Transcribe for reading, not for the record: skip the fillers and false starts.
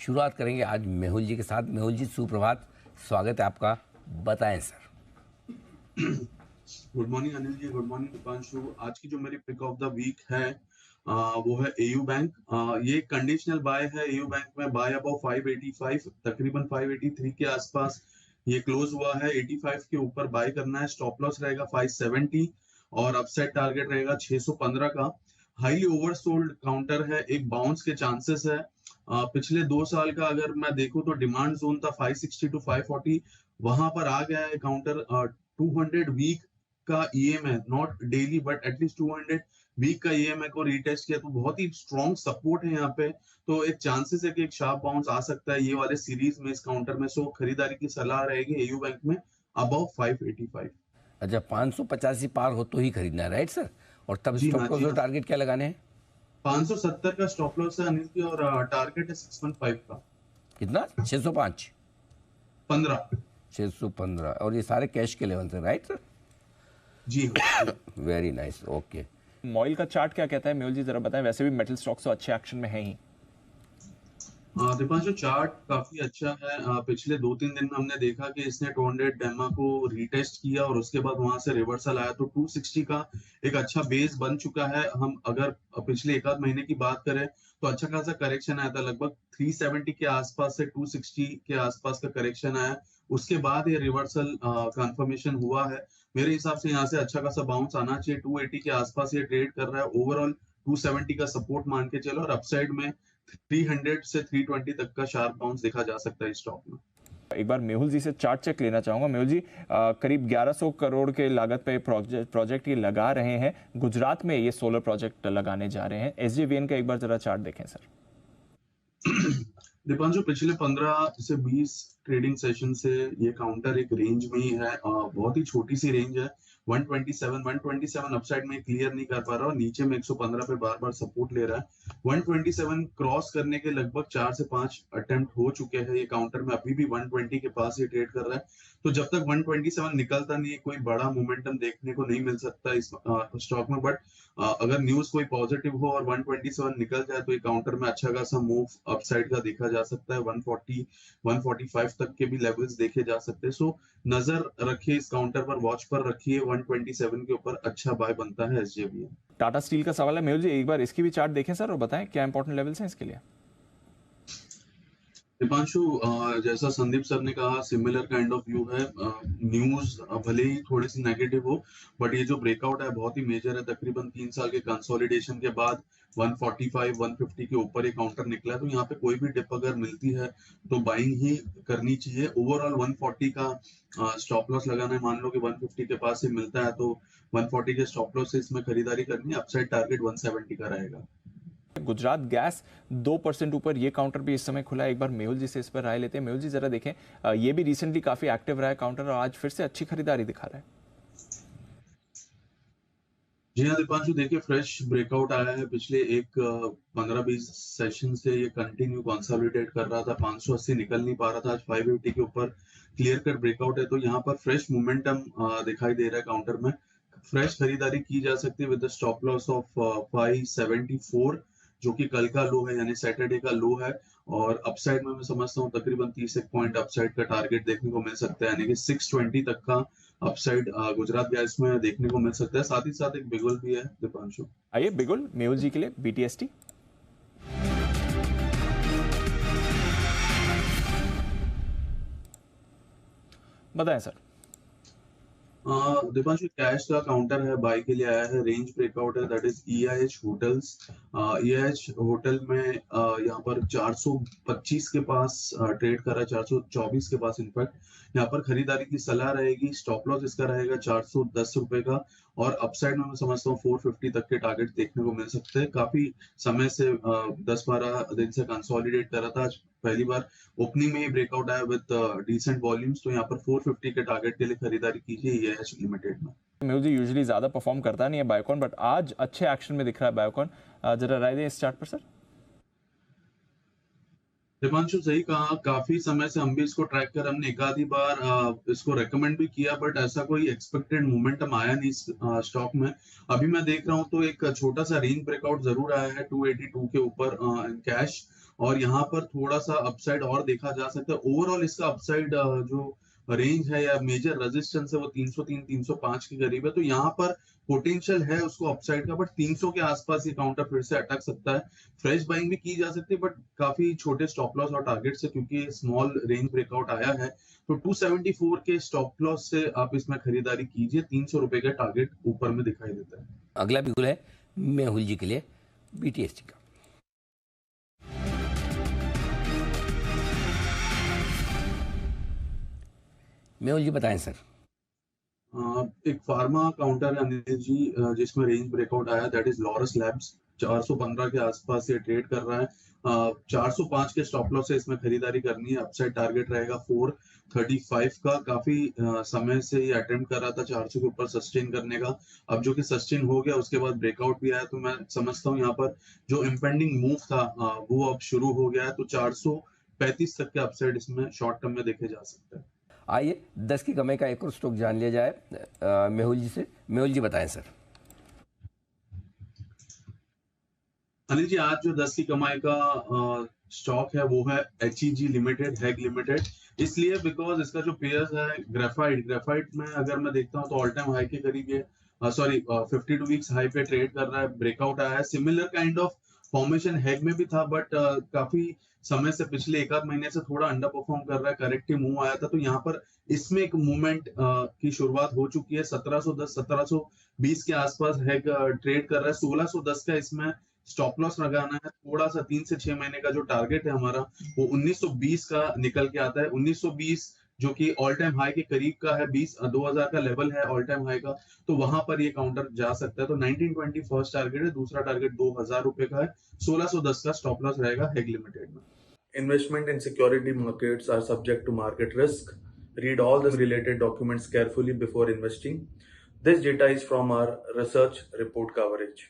शुरुआत करेंगे आज मेहुल जी के साथ। मेहुल जी सुप्रभात, स्वागत है आपका, बताएं sir. Good morning Anil ji, good morning Deepanshu. आज की जो मेरी पिक ऑफ द वीक है वो है एयू बैंक। ये कंडीशनल बाय है। एयू बैंक में बाय अबाउ 585, तकरीबन 583 के आसपास ये क्लोज हुआ है। 85 के ऊपर बाय करना है। स्टॉप लॉस रहेगा 570 और अपसाइड टारगेट रहेगा 615 का। हाईली ओवरसोल्ड काउंटर है, एक बाउंस के चांसेस है। पिछले 2 साल का अगर मैं देखूं तो डिमांड जोन था 560 टू 540, वहां पर आ गया है काउंटर। 200 वीक का ईएम है, not daily but at least 200 week का ईएमआई को रीटेस्ट किया, तो बहुत ही स्ट्रॉन्ग सपोर्ट है यहाँ पे। तो एक चांसेस है कि एक शार्प बाउंस आ सकता है ये वाले सीरीज में इस काउंटर में। सो खरीदारी की सलाह रहेगी एयू बैंक में अबाउ 585। अच्छा, 585 पार हो तो ही खरीदना है, राइट सर? और तब जी हाँ, स्टॉप लॉस जी और हाँ। टारगेट क्या लगाने हैं? 570 का स्टॉप लॉस है अनिल की और टारगेट है 615 का। कितना? 605? 15। 615। और ये सारे कैश के लेवल थे, राइट सर? जी हाँ। Very nice, okay. मॉइल का चार्ट क्या कहता है मेहुल जी, जरा बताएं। वैसे भी मेटल स्टॉक्स तो अच्छे एक्शन में है ही। दीपांशु, चार्ट काफी अच्छा है। पिछले 2-3 दिन में हमने देखा कि इसने 200 डेमा को रीटेस्ट किया और उसके बाद वहां से रिवर्सल आया, तो 260 का एक अच्छा बेस बन चुका है। हम अगर पिछले एक आध महीने की बात करें तो अच्छा खासा करेक्शन आया था, लगभग 370 के आसपास से 260 के आसपास का करेक्शन आया। उसके बाद ये रिवर्सल कंफर्मेशन हुआ है। मेरे हिसाब से यहाँ से अच्छा खासा बाउंस आना चाहिए। 280 के आसपास ये ट्रेड कर रहा है। ओवरऑल 270 का सपोर्ट मान के चलो और अपसाइड में 300 से 320 तक का शार्प बाउंस देखा जा सकता है स्टॉक में। एक बार मेहुल जी से चार्ट चेक लेना चाहूंगा। मेहुल जी, करीब 1100 करोड़ के लागत पे प्रोजेक्ट ये लगा रहे हैं। गुजरात में ये सोलर प्रोजेक्ट लगाने जा रहे हैं। एसजेवीएन का एक बार जरा चार्ट देखें सर। दीपांशु, पिछले 15 से 20 ट्रेडिंग सेशन से ये काउंटर एक रेंज में ही है। बहुत ही छोटी सी रेंज है। 127 अपसाइड में क्लियर नहीं कर पा रहा और नीचे में 115 पे बार बार सपोर्ट ले रहा है। 127 क्रॉस करने के लगभग 4 से 5 अटेम्प्ट हो चुके हैं ये काउंटर में। अभी भी 120 के पास ये ट्रेड कर रहा है। तो जब तक 127 निकलता नहीं है, कोई बड़ा मोमेंटम देखने को नहीं मिल सकता इस स्टॉक में। बट अगर न्यूज कोई पॉजिटिव हो और 127 निकल जाए तो ये काउंटर में अच्छा खासा मूव अपसाइड का देखा जा सकता है। 140 145 तक के भी लेवल्स देखे जा सकते हैं। सो नजर रखिए इस काउंटर पर, वॉच पर रखिए। 127 के ऊपर अच्छा बाय बनता है एसजेवीएन। टाटा स्टील का सवाल है मेहुल जी, एक बार इसकी भी चार्ट देखें सर और बताएं क्या इंपॉर्टेंट लेवल्स हैं इसके लिए। दीपांशु, जैसा संदीप सर ने कहा, सिमिलर काइंड ऑफ व्यू है। न्यूज भले ही थोड़ी सी नेगेटिव हो, बट ये जो ब्रेकआउट है बहुत ही मेजर है। तकरीबन 3 साल के कंसोलिडेशन के बाद 145 150 के ऊपर ये काउंटर निकला है। तो यहाँ पे कोई भी डिप अगर मिलती है तो बाइंग ही करनी चाहिए। ओवरऑल 140 का स्टॉप लॉस लगाना है। मान लो कि 150 के पास से मिलता है तो 140 के स्टॉप लॉस से इसमें खरीदारी करनी है। अपसाइड टारगेट 170 का रहेगा। गुजरात गैस 2% ऊपर, ये काउंटर भी इस समय खुला है। एक बार मेहुल जी से इस पर राय लेते हैं। मेहुल जी जरा देखें, ये भी रिसेंटली काफी एक्टिव रहा है काउंटर और आज फिर से अच्छी खरीदारी दिखा रहा है। जी हाँ दीपांशु, देखिए फ्रेश ब्रेकआउट आया है। पिछले एक 15-20 सेशन से ये कंटिन्यू कंसोलिडेट कर रहा था। 580 निकल नहीं पा रहा था। आज 580 के ऊपर क्लियर कट ब्रेकआउट है। तो यहाँ पर फ्रेश मोमेंटम दिखाई दे रहा है काउंटर में। फ्रेश खरीदारी की जा सकती है विद स्टॉप लॉस ऑफ 574, जो कि कल का लो है, यानी सैटरडे का लो है। और अपसाइड में मैं समझता हूँ तकरीबन 30 एक पॉइंट अपसाइड का टारगेट देखने को मिल सकता है, यानी कि 620 तक का अपसाइड गुजरात गैस में देखने को मिल सकता है। साथ ही साथ एक बिगुल भी है दीपांशु। आइए बिगुल मेहुल जी के लिए बीटीएसटी। बताएं सर। दीपांशु, कैश का काउंटर है, बाय के लिए आया है। रेंज ब्रेकआउट है, that is EIH hotels. EIH hotel में यहाँ पर 425 के पास ट्रेड कर रहा है, 424 के पास इनफैक्ट। यहाँ पर खरीदारी की सलाह रहेगी। स्टॉप लॉस इसका रहेगा 410 रुपए का और अपसाइड में मैं समझता हूँ 450 तक के टारगेट देखने को मिल सकते हैं। काफी समय से 10-12 दिन से कंसोलिडेट कर रहा था। आज पहली बार ओपनिंग में ही ब्रेकआउट आया विद डिसेंट वॉल्यूम्स। तो यहाँ पर 450 के टारगेट के लिए खरीदारी कीजिए ईआईएच लिमिटेड में। मेहुल जी यूजुअली ज्यादा परफॉर्म करता नहीं है बायोकॉन, बट आज अच्छे एक्शन में दिख रहा है बायोकॉन। जरा राय दें इस चार्ट पर सर। दिपांशु सही कहा, काफी समय से हम भी इसको ट्रैक कर, हमने एक आधी बार इसको रेकमेंड भी किया, बट ऐसा कोई एक्सपेक्टेड मोमेंटम आया नहीं इस स्टॉक में। अभी मैं देख रहा हूँ तो एक छोटा सा रेंज ब्रेकआउट जरूर आया है 282 के ऊपर कैश, और यहाँ पर थोड़ा सा अपसाइड और देखा जा सकता है। ओवरऑल इसका अपसाइड जो रेंज है या मेजर रेजिस्टेंस है वो 303 305 के करीब है, तो यहाँ पर पोटेंशियल है उसको अपसाइड का, बट 300 के आसपास ये काउंटर फिर से अटक सकता है। फ्रेश बाइंग भी की जा सकती है, बट काफी छोटे स्टॉप लॉस और टारगेट से, क्योंकि स्मॉल रेंज ब्रेकआउट आया है। तो 274 के स्टॉप लॉस से आप इसमें खरीदारी कीजिए, 300 रुपए का टारगेट ऊपर में दिखाई देता है। अगला बिल्कुल है मेहुल जी के लिए BTST का। मेहुल जी बताएं सर। एक फार्मा काउंटर है अनिल जी, जिसमें रेंज ब्रेकआउट आया, दैट इज लॉरस लैब्स। 415 के आसपास ये ट्रेड कर रहा है। 405 के स्टॉप लॉस से इसमें खरीदारी करनी है। अपसाइड टारगेट रहेगा 435 का। काफी समय से ये अटेम्प्ट कर रहा था 400 के ऊपर सस्टेन करने का, अब जो कि सस्टेन हो गया, उसके बाद ब्रेकआउट भी आया, तो मैं समझता हूँ यहाँ पर जो इम्पेंडिंग मूव था वो अब शुरू हो गया है। तो 435 तक के अपसाइड इसमें शॉर्ट टर्म में देखे जा सकते हैं। आइए 10 की कमाई का एक और स्टॉक जान लिया जाए मेहुल जी से। मेहुल जी बताएं सर। अनिल जी, आज जो 10 की कमाई का स्टॉक है वो है HEG लिमिटेड, हैग लिमिटेड। इसलिए बिकॉज इसका जो पेयर्स है ग्रेफाइट में अगर मैं देखता हूँ तो ऑल टाइम हाई के करीब ये 52 वीक्स हाई पे ट्रेड कर रहा है। ब्रेकआउट आया है, सिमिलर काइंड ऑफ फॉर्मेशन हैग में भी था, बट काफी समय से पिछले एक आध महीने से थोड़ा अंडर परफॉर्म कर रहा है। करेक्टिव मूव आया था, तो यहाँ पर इसमें एक मूवमेंट की शुरुआत हो चुकी है। 1710 1720 के आसपास हैग ट्रेड कर रहा है। 1610 का इसमें स्टॉप लॉस लगाना है। थोड़ा सा 3 से 6 महीने का जो टारगेट है हमारा वो 1920 का निकल के आता है। 1920 जो कि ऑल टाइम हाई के करीब का है, 2000 का लेवल है ऑल टाइम हाई का, तो वहां पर ये काउंटर जा सकता है। तो 1920 फर्स्ट टारगेट है, दूसरा टारगेट 2000 रुपए का है। 1610 का स्टॉप लॉस रहेगा हैग लिमिटेड में। Investment in security markets are subject to market risk. Read all the related documents carefully before investing. This data is from our research report coverage.